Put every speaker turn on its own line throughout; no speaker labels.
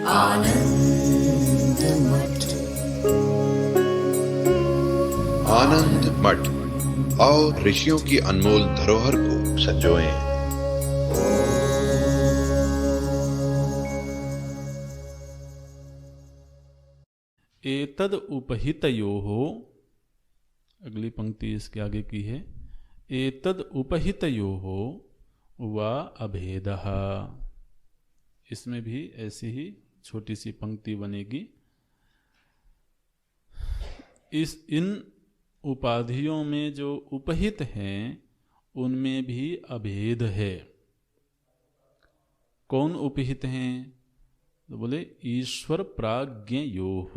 आनंद मठ।
आनंद मठ और ऋषियों की अनमोल धरोहर को संजोएं।
एतद उपहितयोः, अगली पंक्ति इसके आगे की है, एतद उपहितयोः वा अभेदः। इसमें भी ऐसी ही छोटी सी पंक्ति बनेगी। इन उपाधियों में जो उपहित हैं उनमें भी अभेद है। कौन उपहित हैं? तो बोले ईश्वर प्राज्ञयोः।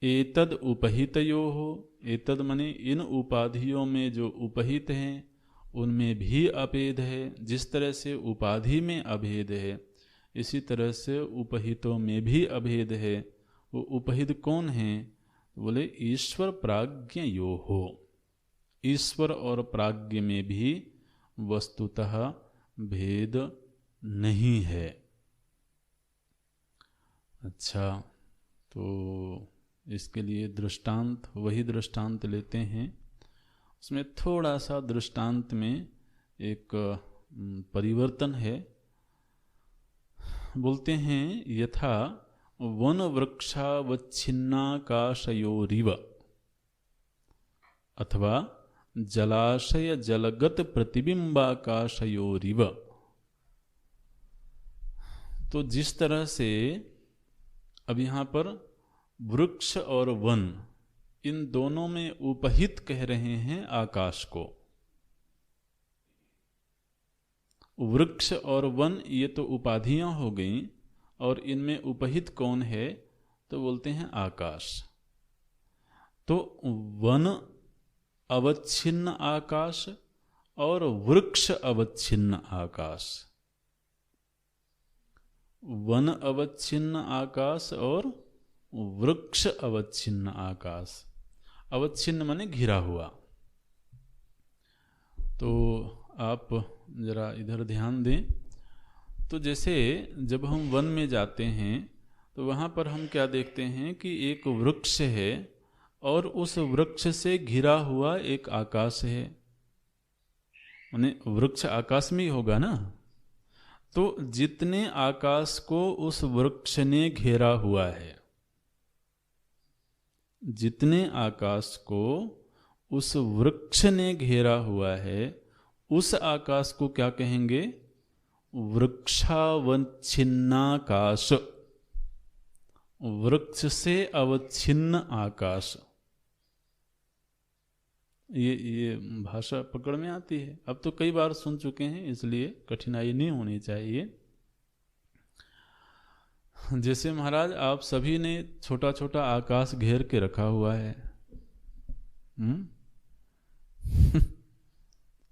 एतद उपहितयोः, एतद मने इन उपाधियों में जो उपहित हैं उनमें भी अभेद है। जिस तरह से उपाधि में अभेद है इसी तरह से उपहितों में भी अभेद है। वो उपहित कौन हैं? बोले ईश्वर प्राज्ञयोः। ईश्वर और प्राज्ञ में भी वस्तुतः भेद नहीं है। अच्छा, तो इसके लिए दृष्टांत, वही दृष्टांत लेते हैं। उसमें थोड़ा सा दृष्टांत में एक परिवर्तन है। बोलते हैं यथा वन वृक्षावच्छिन्नाकाशयोरिव अथवा जलाशय जलगत प्रतिबिंबाकाशयोरिव। तो जिस तरह से अब यहाँ पर वृक्ष और वन, इन दोनों में उपहित कह रहे हैं आकाश को। वृक्ष और वन ये तो उपाधियां हो गईं, और इनमें उपहित कौन है? तो बोलते हैं आकाश। तो वन अवच्छिन्न आकाश और वृक्ष अवच्छिन्न आकाश, वन अवच्छिन्न आकाश और वृक्ष अवच्छिन्न आकाश। अवच्छिन्न माने घिरा हुआ। तो आप जरा इधर ध्यान दें। तो जैसे जब हम वन में जाते हैं तो वहाँ पर हम क्या देखते हैं कि एक वृक्ष है और उस वृक्ष से घिरा हुआ एक आकाश है। माने वृक्ष आकाश में ही होगा ना। तो जितने आकाश को उस वृक्ष ने घेरा हुआ है, जितने आकाश को उस वृक्ष ने घेरा हुआ है, उस आकाश को क्या कहेंगे? वृक्षावच्छिन्नाकाश, वृक्ष से अवच्छिन्न आकाश। ये भाषा पकड़ में आती है। अब तो कई बार सुन चुके हैं इसलिए कठिनाई नहीं होनी चाहिए। जैसे महाराज आप सभी ने छोटा छोटा आकाश घेर के रखा हुआ है।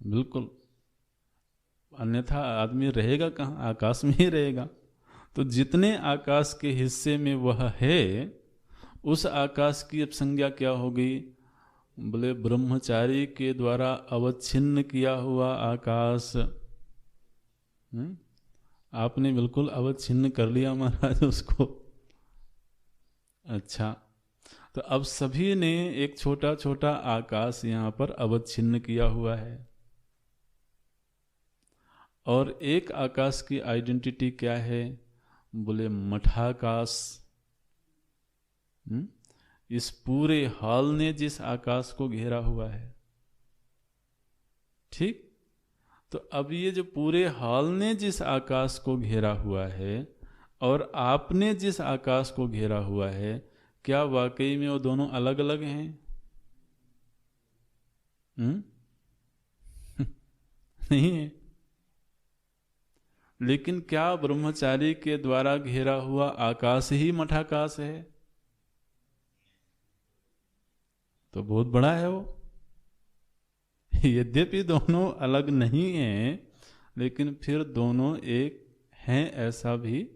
बिल्कुल, अन्यथा आदमी रहेगा कहाँ? आकाश में ही रहेगा। तो जितने आकाश के हिस्से में वह है, उस आकाश की अब संज्ञा क्या हो गई? बोले ब्रह्मचारी के द्वारा अवच्छिन्न किया हुआ आकाश। आपने बिल्कुल अवच्छिन्न कर लिया महाराज उसको। अच्छा, तो अब सभी ने एक छोटा छोटा आकाश यहाँ पर अवच्छिन्न किया हुआ है। और एक आकाश की आइडेंटिटी क्या है? बोले मठाकाश। इस पूरे हॉल ने जिस आकाश को घेरा हुआ है, ठीक। तो अब ये जो पूरे हॉल ने जिस आकाश को घेरा हुआ है और आपने जिस आकाश को घेरा हुआ है, क्या वाकई में वो दोनों अलग अलग हैं? नहीं है। लेकिन क्या ब्रह्मचारी के द्वारा घेरा हुआ आकाश ही मठाकाश है? तो बहुत बड़ा है वो। यद्यपि दोनों अलग नहीं हैं, लेकिन फिर दोनों एक हैं ऐसा भी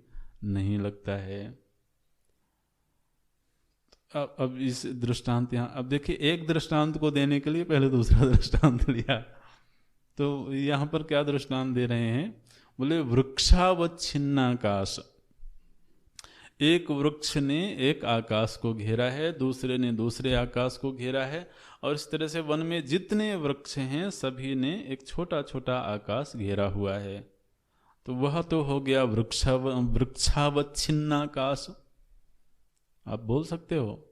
नहीं लगता है। अब इस दृष्टांत यहाँ, अब देखिए एक दृष्टांत को देने के लिए पहले दूसरा दृष्टांत लिया। तो यहाँ पर क्या दृष्टांत दे रहे हैं? बोले वृक्षावच्छिन्नाकाश। एक वृक्ष ने एक आकाश को घेरा है, दूसरे ने दूसरे आकाश को घेरा है, और इस तरह से वन में जितने वृक्ष हैं सभी ने एक छोटा छोटा आकाश घेरा हुआ है। तो वह तो हो गया वृक्षावच्छिन्नाकाश। आप बोल सकते हो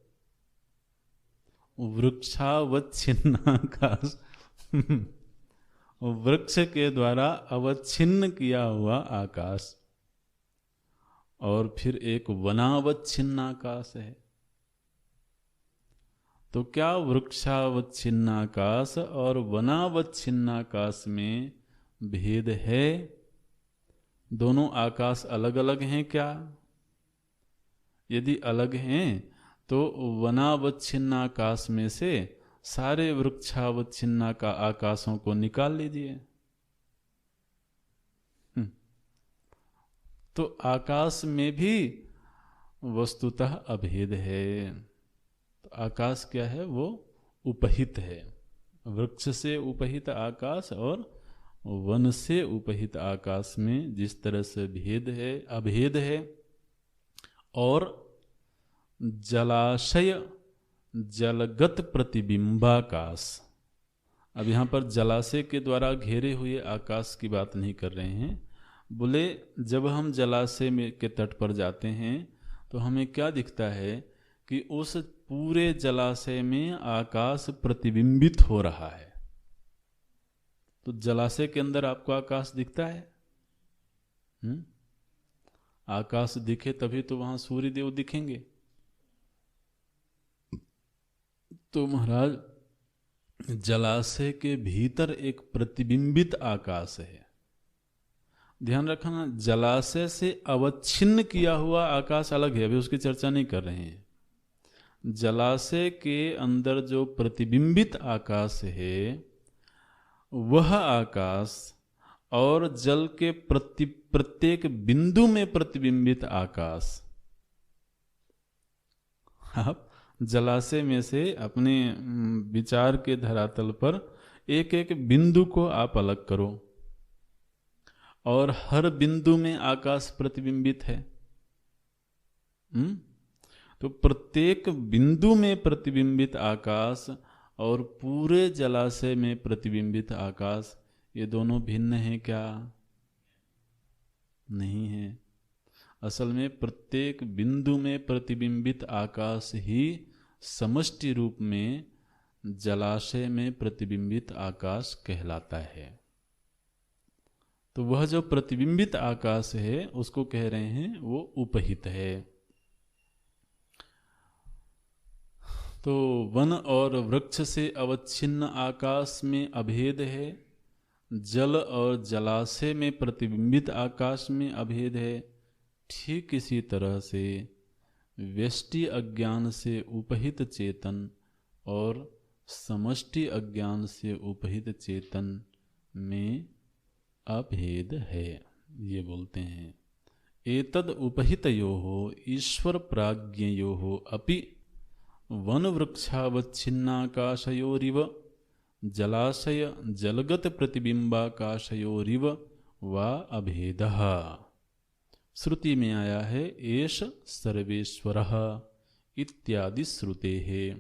वृक्षावच्छिन्नाकाश वृक्ष के द्वारा अवच्छिन्न किया हुआ आकाश। और फिर एक वनावच्छिन्नाकाश है। तो क्या वृक्षावच्छिन्नाकाश और वनावच्छिन्नाकाश में भेद है? दोनों आकाश अलग अलग हैं क्या? यदि अलग हैं तो वनावच्छिन्नाकाश में से सारे वृक्षावच्छिन्ना का आकाशों को निकाल लीजिए। तो आकाश में भी वस्तुतः अभेद है। तो आकाश क्या है? वो उपहित है। वृक्ष से उपहित आकाश और वन से उपहित आकाश में जिस तरह से भेद है, अभेद है। और जलाशय जलगत प्रतिबिंबाकाश। अब यहाँ पर जलाशय के द्वारा घेरे हुए आकाश की बात नहीं कर रहे हैं। बोले जब हम जलाशय में के तट पर जाते हैं तो हमें क्या दिखता है कि उस पूरे जलाशय में आकाश प्रतिबिंबित हो रहा है। तो जलाशय के अंदर आपको आकाश दिखता है? आकाश दिखे तभी तो वहां सूर्य देव दिखेंगे। तो महाराज जलाशय के भीतर एक प्रतिबिंबित आकाश है। ध्यान रखना, जलाशय से अवच्छिन्न किया हुआ आकाश अलग है, अभी उसकी चर्चा नहीं कर रहे हैं। जलाशय के अंदर जो प्रतिबिंबित आकाश है वह आकाश और जल के प्रत्येक बिंदु में प्रतिबिंबित आकाश। आप जलाशय में से अपने विचार के धरातल पर एक एक बिंदु को आप अलग करो और हर बिंदु में आकाश प्रतिबिंबित है। तो प्रत्येक बिंदु में प्रतिबिंबित आकाश और पूरे जलाशय में प्रतिबिंबित आकाश, ये दोनों भिन्न हैं क्या? नहीं है। असल में प्रत्येक बिंदु में प्रतिबिंबित आकाश ही समष्टि रूप में जलाशय में प्रतिबिंबित आकाश कहलाता है। तो वह जो प्रतिबिंबित आकाश है उसको कह रहे हैं वो उपहित है। तो वन और वृक्ष से अवच्छिन्न आकाश में अभेद है, जल और जलाशय में प्रतिबिंबित आकाश में अभेद है। ठीक इसी तरह से व्यष्टि अज्ञान से उपहित चेतन और समष्टि अज्ञान से उपहित चेतन में अभेद है। ये बोलते हैं एतद उपहितयोः ईश्वर प्राज्ञयोः अपि वन वृक्षावच्छिन्नाकाशयोरिव जलाशय जलगत प्रतिबिंबाकाशयोरिव वा अभेदः। श्रुति में आया है एष सर्वेश्वरः इत्यादि श्रुतेः।